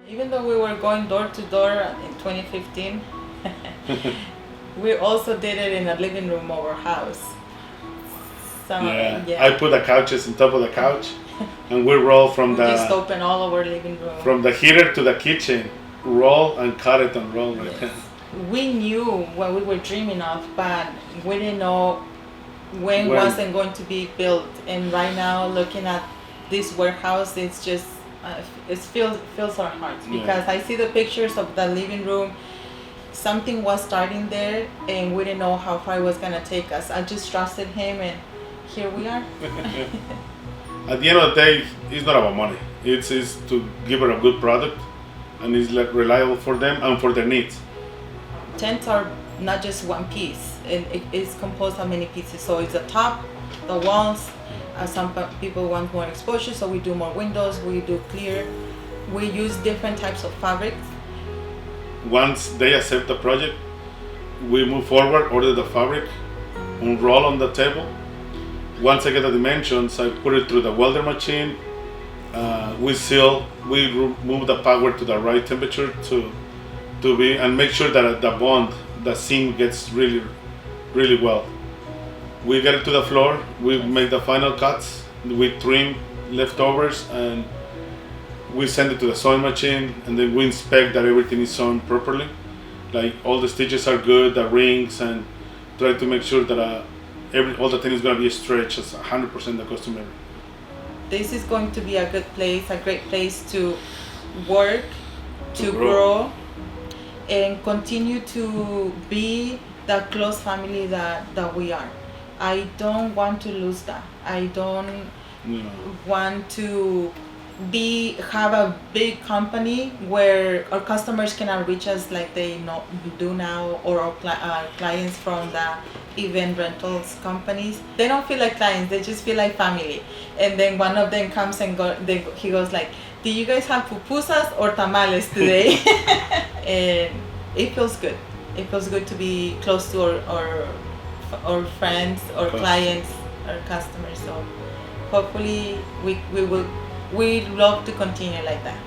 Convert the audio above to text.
Even though we were going door to door in 2015, we also did it in a living room of our house. So, yeah. I put the couches on top of the couch, and we roll from we just open all of our living room. From the heater to the kitchen, roll and cut it and roll right there. We knew what we were dreaming of, but we didn't know when wasn't going to be built. And right now, looking at this warehouse, it's just it fills our hearts because I see the pictures of the living room. Something was starting there, and we didn't know how far it was gonna take us. I just trusted him, and here we are. At the end of the day, it's not about money. It's to give her a good product, and it's like reliable for them and for their needs. Tents are not just one piece, and it is composed of many pieces. So it's the top, the walls. Some people want more exposure, so we do more windows. We do clear. We use different types of fabrics. Once they accept the project, we move forward, order the fabric, unroll on the table. Once I get the dimensions, I put it through the welder machine. We seal. We move the power to the right temperature to be and make sure that the bond, the seam gets really, really well. We get it to the floor. We make the final cuts. We trim leftovers and we send it to the sewing machine, and then we inspect that everything is sewn properly, like all the stitches are good, the rings, and try to make sure that all the thing is going to be stretched as 100% the customer. This is going to be a good place, a great place to work, to grow, and continue to be the close family that we are. I don't want to lose that. I don't want to have a big company where our customers cannot reach us like they do now, or our clients from the event rentals companies. They don't feel like clients, they just feel like family. And then one of them comes and he goes like, "Do you guys have pupusas or tamales today?" And it feels good. It feels good to be close to our friends, our clients, our customers. So hopefully we love to continue like that.